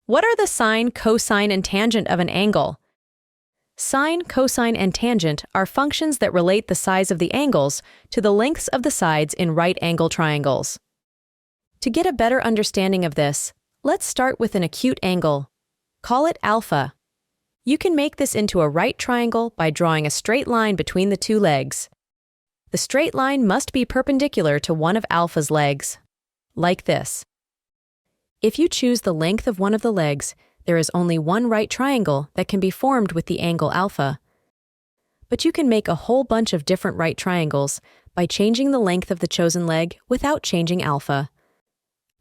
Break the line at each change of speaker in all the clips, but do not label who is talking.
What are the sine, cosine, and tangent of an angle? Sine, cosine, and tangent are functions that relate the size of the angles to the lengths of the sides in right-angle triangles. To get a better understanding of this, let's start with an acute angle. Call it alpha. You can make this into a right triangle by drawing a straight line between the two legs. The straight line must be perpendicular to one of alpha's legs, like this. If you choose the length of one of the legs, there is only one right triangle that can be formed with the angle alpha. But you can make a whole bunch of different right triangles by changing the length of the chosen leg without changing alpha.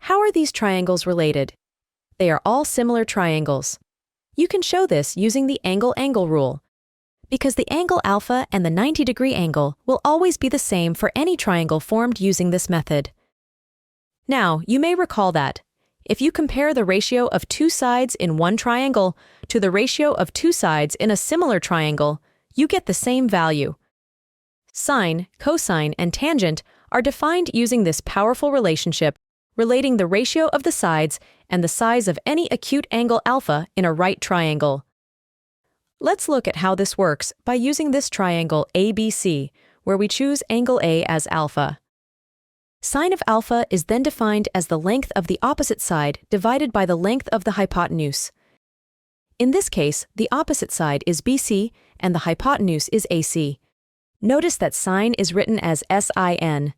How are these triangles related? They are all similar triangles. You can show this using the angle-angle rule, because the angle alpha and the 90-degree angle will always be the same for any triangle formed using this method. Now, you may recall that if you compare the ratio of two sides in one triangle to the ratio of two sides in a similar triangle, you get the same value. Sine, cosine, and tangent are defined using this powerful relationship relating the ratio of the sides and the size of any acute angle alpha in a right triangle. Let's look at how this works by using this triangle ABC, where we choose angle A as alpha. Sine of alpha is then defined as the length of the opposite side divided by the length of the hypotenuse. In this case, the opposite side is BC and the hypotenuse is AC. Notice that sine is written as sin.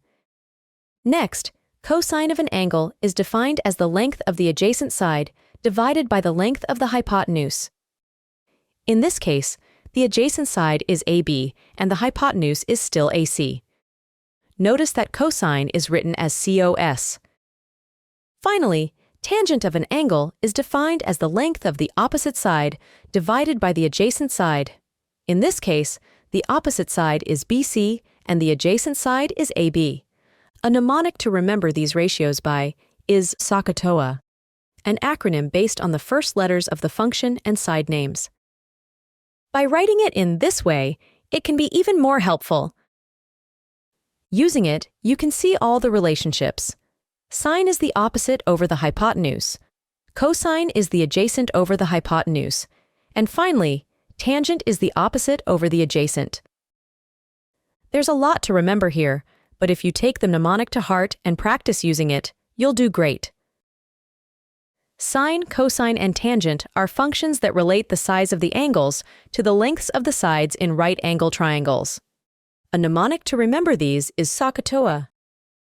Next, cosine of an angle is defined as the length of the adjacent side divided by the length of the hypotenuse. In this case, the adjacent side is AB and the hypotenuse is still AC. Notice that cosine is written as cos. Finally, tangent of an angle is defined as the length of the opposite side divided by the adjacent side. In this case, the opposite side is BC and the adjacent side is AB. A mnemonic to remember these ratios by is SOHCAHTOA, an acronym based on the first letters of the function and side names. By writing it in this way, it can be even more helpful. Using it, you can see all the relationships. Sine is the opposite over the hypotenuse. Cosine is the adjacent over the hypotenuse. And finally, tangent is the opposite over the adjacent. There's a lot to remember here, but if you take the mnemonic to heart and practice using it, you'll do great. Sine, cosine, and tangent are functions that relate the size of the angles to the lengths of the sides in right-angle triangles. A mnemonic to remember these is SOHCAHTOA.